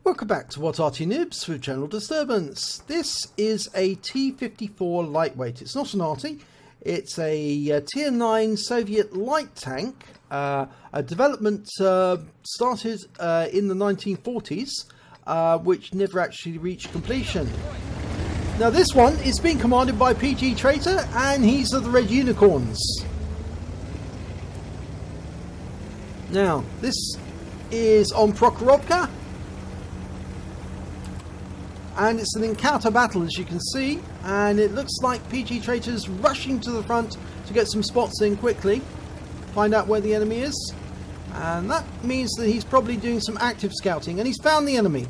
Welcome back to What Arty Noobs with General Disturbance. This is a T-54 lightweight. It's not an Arty, it's a Tier 9 Soviet light tank. A development started in the 1940s, which never actually reached completion. Now this one is being commanded by PGTraitor, and he's of the Red Unicorns. Now this is on Prokhorovka, and it's an encounter battle, as you can see, and it looks like PGTraitor's rushing to the front to get some spots in quickly, find out where the enemy is, and that means that he's probably doing some active scouting, and he's found the enemy.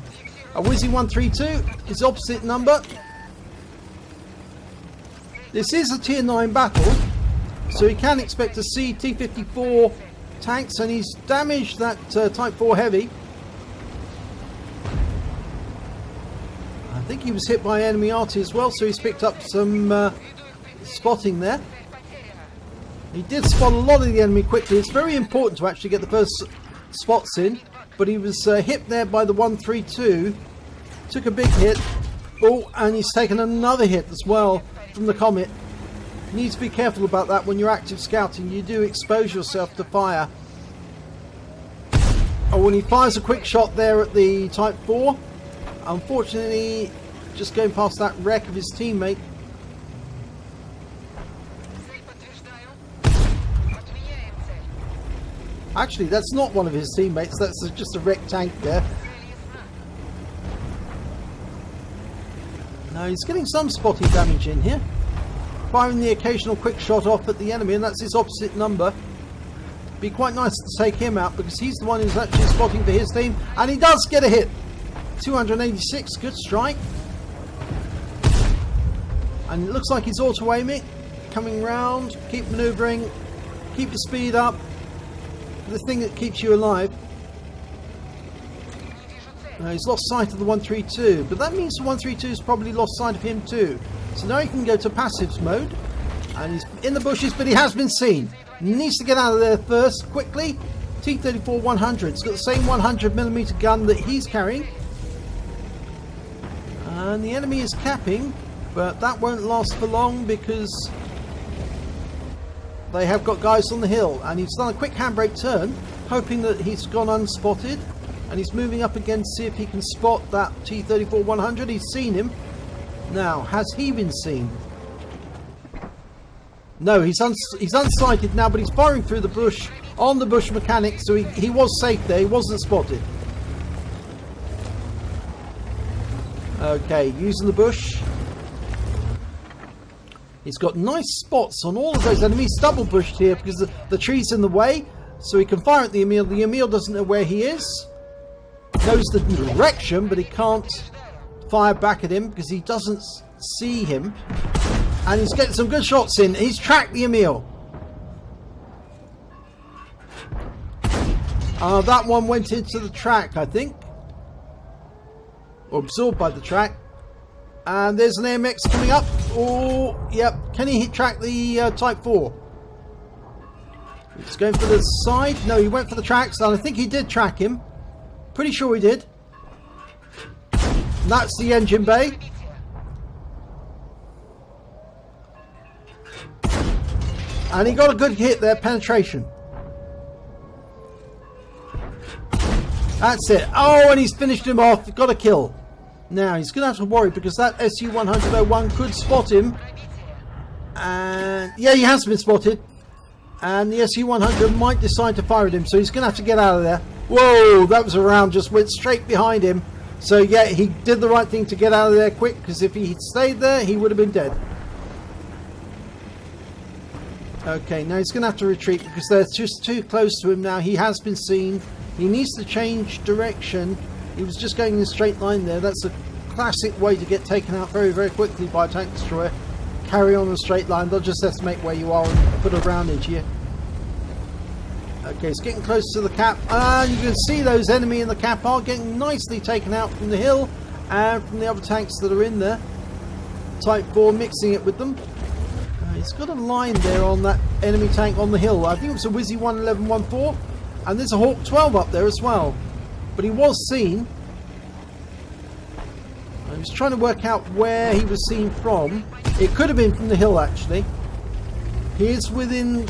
A Wizzy 132, his opposite number. This is a Tier 9 battle, so you can expect to see T-54 tanks, and he's damaged that Type 4 Heavy. I think he was hit by enemy Arty as well, so he's picked up some spotting there. He did spot a lot of the enemy quickly. It's very important to actually get the first spots in, but he was hit there by the 132, took a big hit. Oh, and he's taken another hit as well from the Comet. You need to be careful about that when you're active scouting. You do expose yourself to fire. Oh, when he fires a quick shot there at the Type 4, unfortunately just going past that wreck of his teammate. Actually, that's not one of his teammates, that's just a wrecked tank there. Now he's getting some spotting damage in here, firing the occasional quick shot off at the enemy, and that's his opposite number. Be quite nice to take him out because he's the one who's actually spotting for his team, and he does get a hit. 286, good strike. And it looks like he's auto-aiming, coming round, keep manoeuvring, keep your speed up, the thing that keeps you alive. He's lost sight of the 132, but that means the 132's probably lost sight of him too. So now he can go to passives mode, and he's in the bushes, but he has been seen. He needs to get out of there first, quickly. T-34 100, it's got the same 100mm gun that he's carrying. And the enemy is capping, but that won't last for long because they have got guys on the hill, and he's done a quick handbrake turn, hoping that he's gone unspotted, and he's moving up again to see if he can spot that T-34 100. He's seen him. Now, has he been seen? No, he's unsighted now, but he's firing through the bush on the bush mechanic, so he was safe there, he wasn't spotted. Okay, using the bush. He's got nice spots on all of those enemies. Double bushed here because the tree's in the way, so he can fire at the Emil. The Emil doesn't know where he is. Knows the direction, but he can't fire back at him because he doesn't see him. And he's getting some good shots in. He's tracked the Emil. That one went into the track, I think. Or absorbed by the track. And there's an AMX coming up. Oh, yep. Can he track the Type 4? He's going for the side. No, he went for the tracks, and I think he did track him. Pretty sure he did. And that's the engine bay. And he got a good hit there, penetration. That's it. Oh, and he's finished him off. Got a kill. Now he's going to have to worry because that SU-100-01 could spot him. And yeah, he has been spotted. And the SU-100 might decide to fire at him, so he's going to have to get out of there. Whoa, that was a round, just went straight behind him. So yeah, he did the right thing to get out of there quick, because if he had stayed there, he would have been dead. Okay, now he's going to have to retreat because they're just too close to him now. He has been seen. He needs to change direction. He was just going in a straight line there. That's a classic way to get taken out very, very quickly by a tank destroyer. Carry on a straight line. They'll just estimate where you are and put a round into you. Okay, it's getting close to the cap. And you can see those enemy in the cap are getting nicely taken out from the hill and from the other tanks that are in there. Type 4 mixing it with them. He's got a line there on that enemy tank on the hill. I think it was a Wizzy 11114. And there's a Hawk 12 up there as well. But he was seen. He's trying to work out where he was seen from. It could have been from the hill, actually. He is within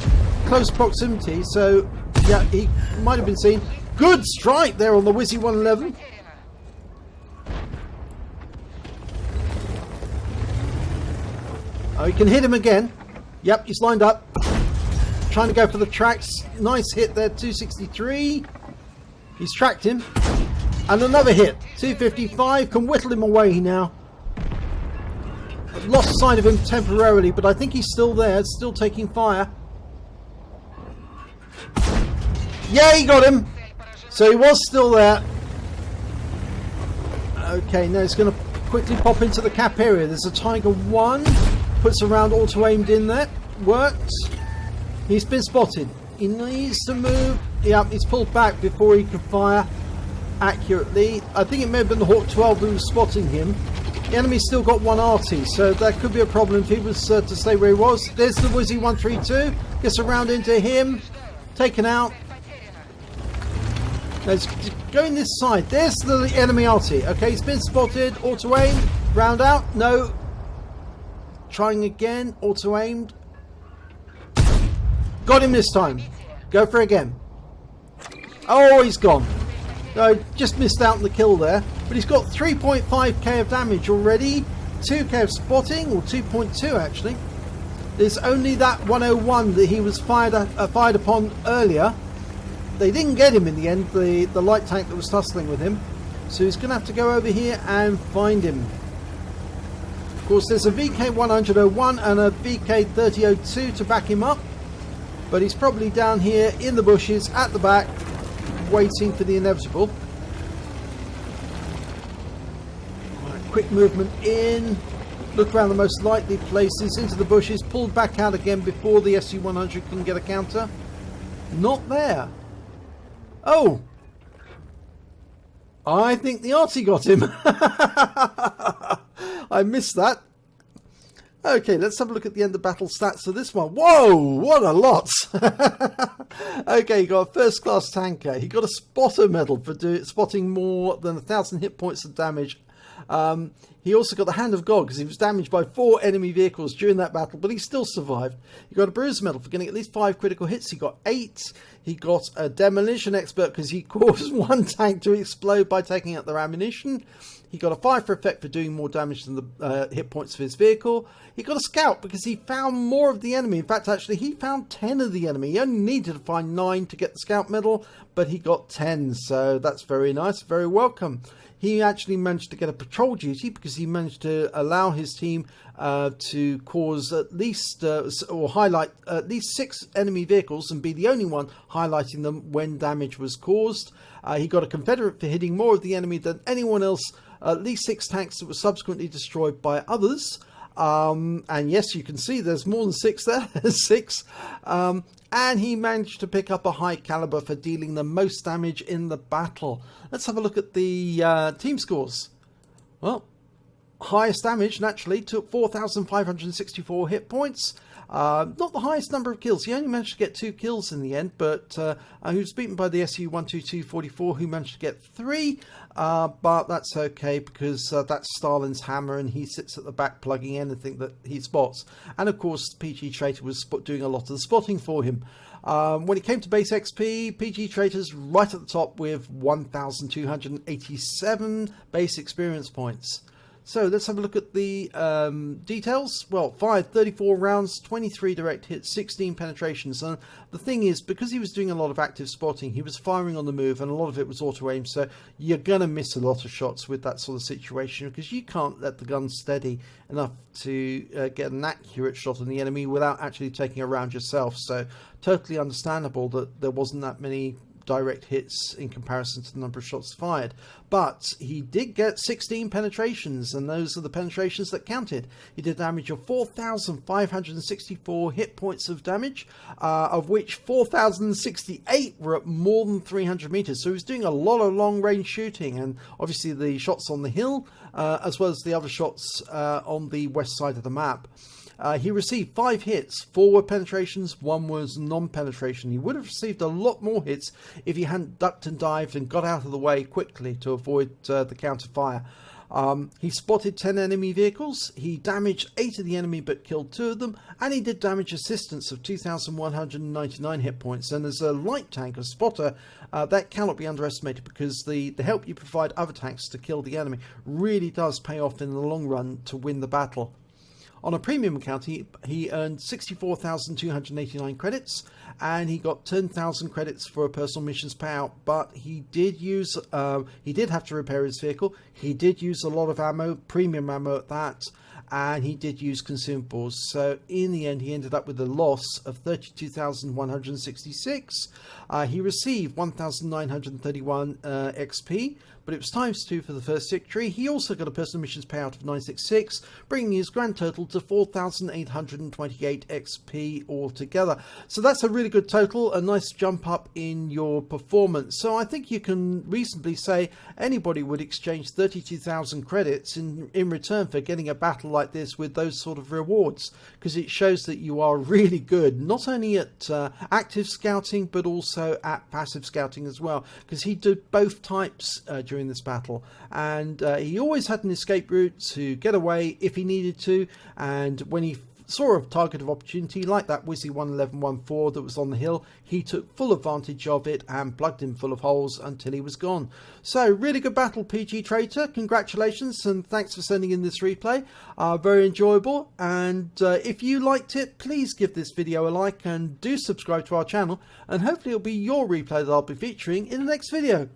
close proximity, so yeah, he might have been seen. Good strike there on the Wizzy 111. Oh, he can hit him again. Yep, he's lined up. Trying to go for the tracks. Nice hit there, 263. He's tracked him. And another hit. 255 can whittle him away now. I've lost sight of him temporarily, but I think he's still there, still taking fire. Yeah, he got him. So he was still there. Okay, now he's going to quickly pop into the cap area. There's a Tiger 1. Puts a round auto-aimed in there. Worked. He's been spotted. He needs to move. Yep, he's pulled back before he could fire accurately. I think it may have been the Hawk 12 who was spotting him. The enemy's still got one Arty, so that could be a problem if he was to stay where he was. There's the Wizzy 132. Gets a round into him. Taken out. Let's go in this side. There's the enemy Arty. Okay, he's been spotted. Auto-aim. Round out. No. Trying again. Auto-aimed. Got him this time. Go for it again. Oh, he's gone. No, just missed out on the kill there. But he's got 3.5k of damage already. 2k of spotting, or 2.2 actually. There's only that 101 that he was fired upon earlier. They didn't get him in the end, the light tank that was tussling with him. So he's going to have to go over here and find him. Of course, there's a VK100-01 and a VK30-02 to back him up. But he's probably down here in the bushes at the back, waiting for the inevitable. Right, quick movement in. Look around the most likely places, into the bushes, pulled back out again before the SU-100 can get a counter. Not there. Oh! I think the Arty got him. I missed that. Okay, let's have a look at the end of battle stats of this one. Whoa, what a lot. Okay, he got a first class tanker. He got a spotter medal for spotting more than 1,000 hit points of damage. He also got the Hand of God because he was damaged by 4 enemy vehicles during that battle, but he still survived. He got a Bruiser medal for getting at least 5 critical hits. He got 8. He got a Demolition Expert because he caused 1 tank to explode by taking out their ammunition. He got a 5 for effect for doing more damage than the hit points of his vehicle. He got a Scout because he found more of the enemy. In fact, actually, he found 10 of the enemy. He only needed to find 9 to get the Scout medal, but he got 10, so that's very nice, very welcome. He actually managed to get a patrol duty because he managed to allow his team to cause at least or highlight at least 6 enemy vehicles and be the only one highlighting them when damage was caused. He got a Confederate for hitting more of the enemy than anyone else, at least 6 tanks that were subsequently destroyed by others. And yes, you can see there's more than 6 there. 6. And he managed to pick up a high caliber for dealing the most damage in the battle. Let's have a look at the team scores. Well, highest damage naturally took 4,564 hit points. Not the highest number of kills. He only managed to get 2 kills in the end, but he was beaten by the SU-122-44, who managed to get 3. But that's okay because that's Stalin's hammer, and he sits at the back plugging anything that he spots. And of course, PGTraitor was doing a lot of the spotting for him. When it came to base XP, PGTraitor's right at the top with 1,287 base experience points. So let's have a look at the details. Well, fired 34 rounds, 23 direct hits, 16 penetrations. And the thing is, because he was doing a lot of active spotting, he was firing on the move, and a lot of it was auto-aim. So you're going to miss a lot of shots with that sort of situation because you can't let the gun steady enough to get an accurate shot on the enemy without actually taking a round yourself. So totally understandable that there wasn't that many direct hits in comparison to the number of shots fired, but he did get 16 penetrations, and those are the penetrations that counted. He did damage of 4,564 hit points of damage, of which 4,068 were at more than 300 meters. So he was doing a lot of long range shooting, and obviously the shots on the hill as well as the other shots on the west side of the map. He received 5 hits, 4 were penetrations, 1 was non-penetration. He would have received a lot more hits if he hadn't ducked and dived and got out of the way quickly to avoid the counter fire. He spotted 10 enemy vehicles, he damaged 8 of the enemy but killed 2 of them, and he did damage assistance of 2,199 hit points. And as a light tank, a spotter, that cannot be underestimated, because the help you provide other tanks to kill the enemy really does pay off in the long run to win the battle. On a premium account, he earned 64,289 credits, and he got 10,000 credits for a personal missions payout. But he did have to repair his vehicle. He did use a lot of ammo, premium ammo at that, and he did use consumables. So in the end, he ended up with a loss of 32,166. He received 1,931 XP, but it was ×2 for the first victory. He also got a personal missions payout of 966, bringing his grand total to 4,828 XP altogether. So that's a really good total, a nice jump up in your performance. So I think you can reasonably say anybody would exchange 32,000 credits in return for getting a battle like this with those sort of rewards, because it shows that you are really good, not only at active scouting, but also at passive scouting as well, because he did both types during this battle, and he always had an escape route to get away if he needed to. And when he saw a target of opportunity like that Wizzy 11114 that was on the hill, he took full advantage of it and plugged him full of holes until he was gone. So really good battle, PGTraitor. Congratulations, and thanks for sending in this replay. Very enjoyable, and if you liked it, please give this video a like and do subscribe to our channel, and hopefully it'll be your replay that I'll be featuring in the next video.